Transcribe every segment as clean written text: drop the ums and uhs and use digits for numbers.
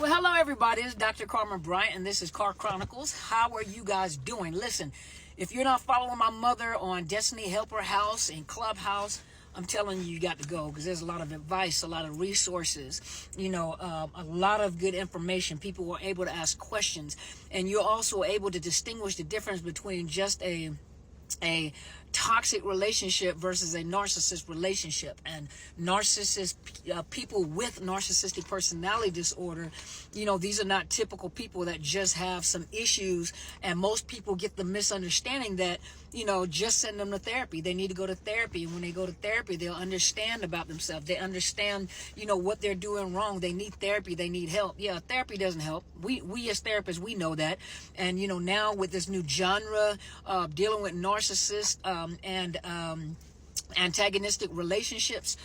Well, hello everybody. It's Dr. Carmen Bryant, and this is Car Chronicles. How are you guys doing? Listen, if you're not following my mother on Destiny Helper House and Clubhouse, I'm telling you, you got to go, because there's a lot of advice, a lot of resources, a lot of good information. People were able to ask questions, and you're also able to distinguish the difference between just a toxic relationship versus a narcissist relationship. And people with narcissistic personality disorder, these are not typical people that just have some issues, and most people get the misunderstanding that just send them to therapy. They need to go to therapy, and when they go to therapy, they'll understand about themselves. They understand what they're doing wrong. They need therapy. They need help. Yeah, therapy doesn't help. We as therapists, we know that. And now with this new genre dealing with narcissists and antagonistic relationships,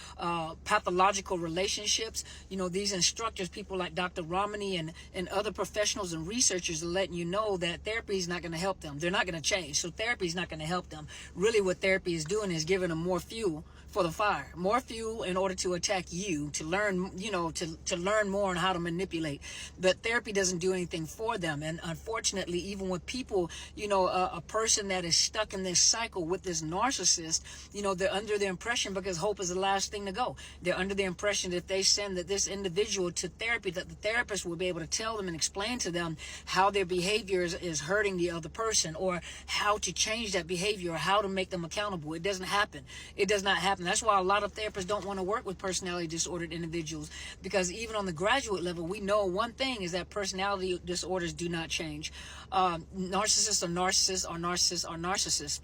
pathological relationships, these instructors, people like Dr. Ramani and other professionals and researchers are letting you know that therapy is not going to help them. They're not going to change. So therapy is not going to help them. Really what therapy is doing is giving them more fuel for the fire, more fuel in order to attack you, to learn, to learn more on how to manipulate. But therapy doesn't do anything for them. And unfortunately, even with people, a person that is stuck in this cycle with this narcissist, they're under the impression, because hope is the last thing to go. They're under the impression that if they send this individual to therapy, that the therapist will be able to tell them and explain to them how their behavior is hurting the other person, or how to change that behavior, or how to make them accountable. It doesn't happen. It does not happen. That's why a lot of therapists don't want to work with personality disordered individuals, because even on the graduate level, we know one thing is that personality disorders do not change. Narcissists are narcissists are narcissists are narcissists.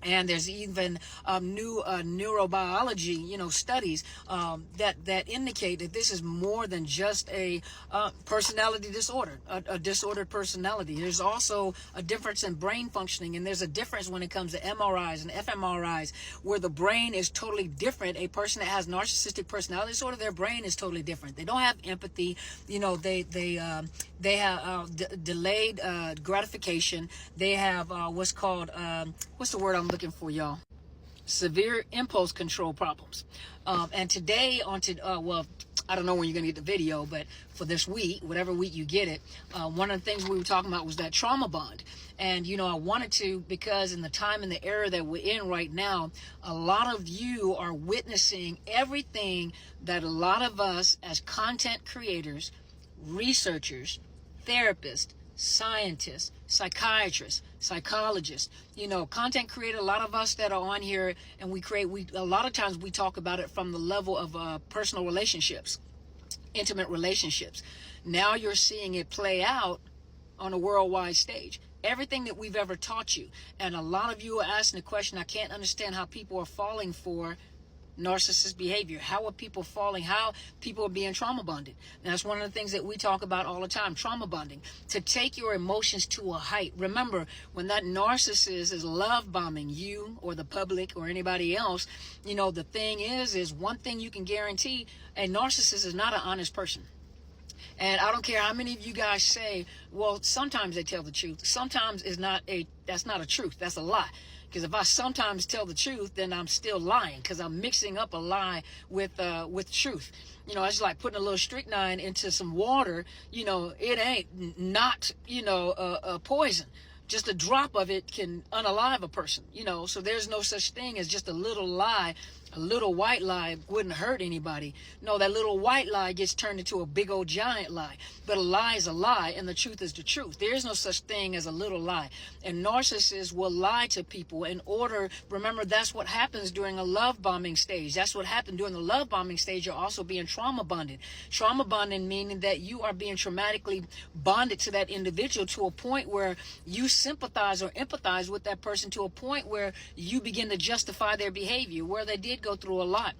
And there's even new neurobiology, studies that indicate that this is more than just a personality disorder, a disordered personality. There's also a difference in brain functioning, and there's a difference when it comes to MRIs and fMRIs, where the brain is totally different. A person that has narcissistic personality disorder, their brain is totally different. They don't have empathy. They have delayed gratification. They have what's called what's the word I'm looking for, y'all? Severe impulse control problems. And today I don't know when you're going to get the video, but for this week, whatever week you get it, one of the things we were talking about was that trauma bond. And, I wanted to, because in the time and the era that we're in right now, a lot of you are witnessing everything that a lot of us as content creators, researchers, therapists, scientists, psychiatrists, psychologists, content creator, a lot of us that are on here, and a lot of times we talk about it from the level of personal relationships, intimate relationships. Now you're seeing it play out on a worldwide stage. Everything that we've ever taught you. And a lot of you are asking the question, I can't understand how people are falling for narcissist behavior. How are people falling? How people are being trauma bonded? And that's one of the things that we talk about all the time, trauma bonding. To take your emotions to a height. Remember, when that narcissist is love bombing you or the public or anybody else, the thing is one thing you can guarantee, a narcissist is not an honest person. And I don't care how many of you guys say, well, sometimes they tell the truth. Sometimes that's not a truth. That's a lie. Because if I sometimes tell the truth, then I'm still lying, because I'm mixing up a lie with truth. It's like putting a little strychnine into some water. It ain't not, a poison. Just a drop of it can unalive a person, so there's no such thing as just a little lie. A little white lie wouldn't hurt anybody. No, that little white lie gets turned into a big old giant lie. But a lie is a lie, and the truth is the truth. There is no such thing as a little lie. And narcissists will lie to people in order, remember, that's what happens during a love bombing stage. That's what happened during the love bombing stage. You're also being trauma bonded. Trauma bonding meaning that you are being traumatically bonded to that individual to a point where you sympathize or empathize with that person, to a point where you begin to justify their behavior, where they did go through a lot.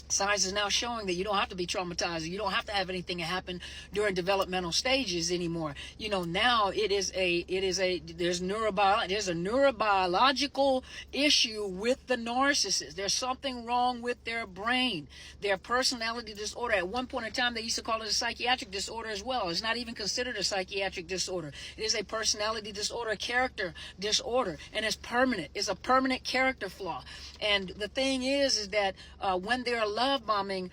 Science is now showing that you don't have to be traumatized. You don't have to have anything happen during developmental stages anymore. Now there's a neurobiological issue with the narcissist. There's something wrong with their brain, their personality disorder. At one point in time, they used to call it a psychiatric disorder as well. It's not even considered a psychiatric disorder. It is a personality disorder, a character disorder, and it's permanent. It's a permanent character flaw. And the thing is that when they're love bombing,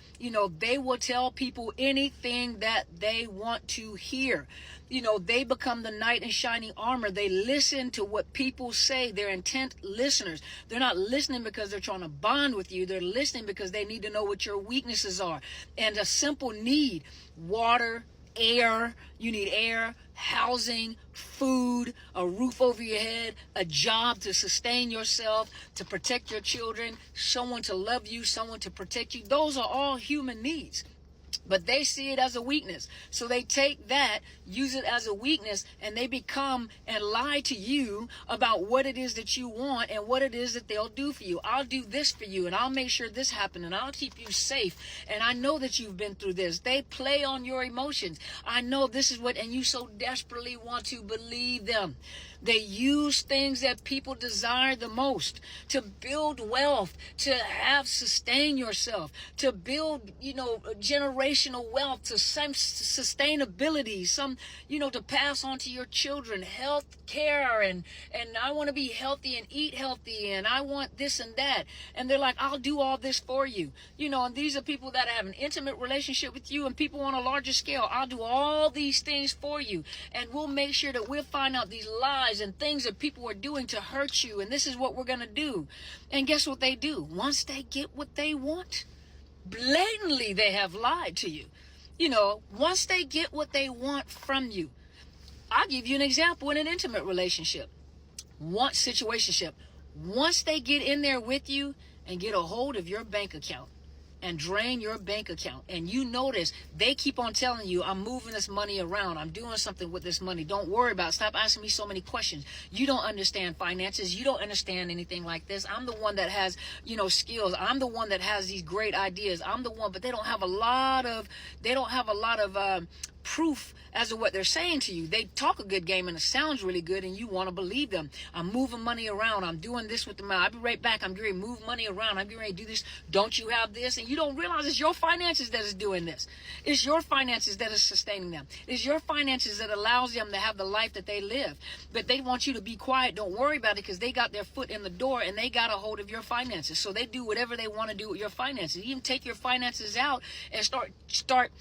they will tell people anything that they want to hear. They become the knight in shining armor. They listen to what people say. They're intent listeners. They're not listening because they're trying to bond with you. They're listening because they need to know what your weaknesses are. And a simple need: water, air. You need air, housing, food, a roof over your head, a job to sustain yourself, to protect your children, someone to love you, someone to protect you. Those are all human needs. But they see it as a weakness. So they take that, use it as a weakness, and they become and lie to you about what it is that you want and what it is that they'll do for you. I'll do this for you, and I'll make sure this happens, and I'll keep you safe. And I know that you've been through this. They play on your emotions. I know this is what, and you so desperately want to believe them. They use things that people desire the most to build wealth, to sustain yourself, to build, generational wealth, to some sustainability, to pass on to your children, health care, and I want to be healthy and eat healthy, and I want this and that. And they're like, I'll do all this for you. And these are people that have an intimate relationship with you, and people on a larger scale. I'll do all these things for you, and we'll make sure that we'll find out these lies and things that people are doing to hurt you, and this is what we're going to do. And guess what they do? Once they get what they want, blatantly they have lied to you. Once they get what they want from you. I'll give you an example in an intimate relationship. Situationship. Once they get in there with you and get a hold of your bank account and drain your bank account, and you notice they keep on telling you, I'm moving this money around, I'm doing something with this money, don't worry about it, stop asking me so many questions, you don't understand finances, you don't understand anything like this, I'm the one that has skills, I'm the one that has these great ideas, I'm the one. But they don't have a lot of proof as to what they're saying to you. They talk a good game and it sounds really good, and you want to believe them. I'm moving money around, I'm doing this with the money, I'll be right back, I'm getting ready to move money around, I'm getting ready to do this, don't you have this? And you don't realize it's your finances that is doing this. It's your finances that is sustaining them. It's your finances that allows them to have the life that they live. But they want you to be quiet, don't worry about it, because they got their foot in the door and they got a hold of your finances. So they do whatever they want to do with your finances. Even take your finances out and start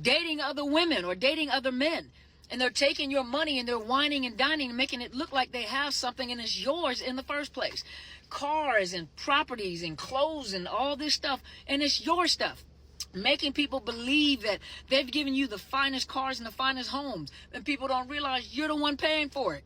dating other women or dating other men. And they're taking your money and they're whining and dining and making it look like they have something, and it's yours in the first place. Cars and properties and clothes and all this stuff, and it's your stuff. Making people believe that they've given you the finest cars and the finest homes, and people don't realize you're the one paying for it.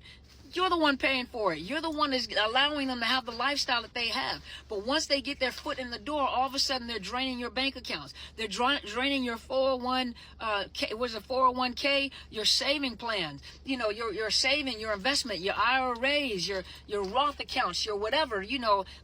You're the one paying for it. You're the one that's allowing them to have the lifestyle that they have. But once they get their foot in the door, all of a sudden they're draining your bank accounts. They're draining your 401k, your saving plans. Your saving, your investment, your IRAs, your Roth accounts, your whatever.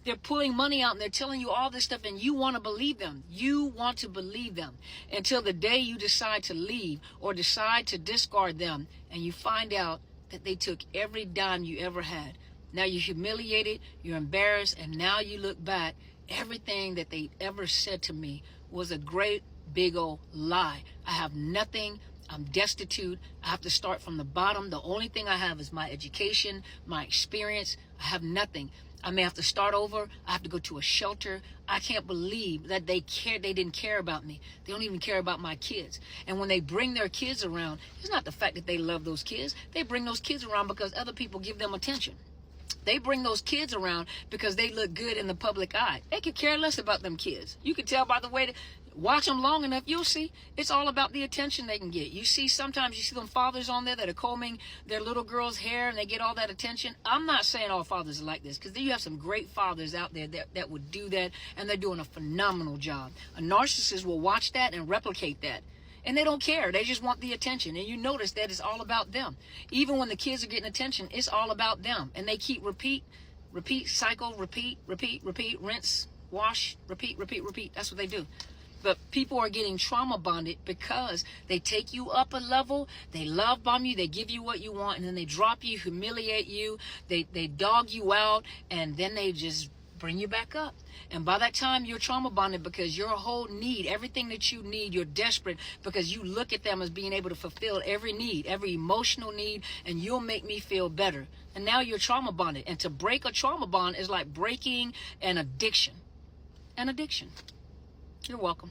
They're pulling money out and they're telling you all this stuff, and you want to believe them. You want to believe them until the day you decide to leave or decide to discard them, and you find out that they took every dime you ever had. Now you're humiliated, you're embarrassed, and now you look back, everything that they ever said to me was a great big old lie. I have nothing. I'm destitute. I have to start from the bottom. The only thing I have is my education, my experience. I have nothing. I may have to start over. I have to go to a shelter. I can't believe that they didn't care about me. They don't even care about my kids. And when they bring their kids around, it's not the fact that they love those kids. They bring those kids around because other people give them attention. They bring those kids around because they look good in the public eye. They could care less about them kids. You can tell by the way watch them long enough, you'll see it's all about the attention they can get. Sometimes you see them fathers on there that are combing their little girl's hair and they get all that attention. I'm not saying all fathers are like this, because you have some great fathers out there that would do that, and they're doing a phenomenal job. A narcissist will watch that and replicate that. And they don't care. They just want the attention. And you notice that it's all about them. Even when the kids are getting attention, it's all about them. And they keep repeat, cycle, repeat, rinse, wash, repeat. That's what they do. But people are getting trauma bonded because they take you up a level, they love bomb you, they give you what you want, and then they drop you, humiliate you, they dog you out, and then they just bring you back up. And by that time, you're trauma bonded because your whole need, everything that you need, you're desperate because you look at them as being able to fulfill every need, every emotional need, and you'll make me feel better. And now you're trauma bonded. And to break a trauma bond is like breaking an addiction. An addiction. You're welcome.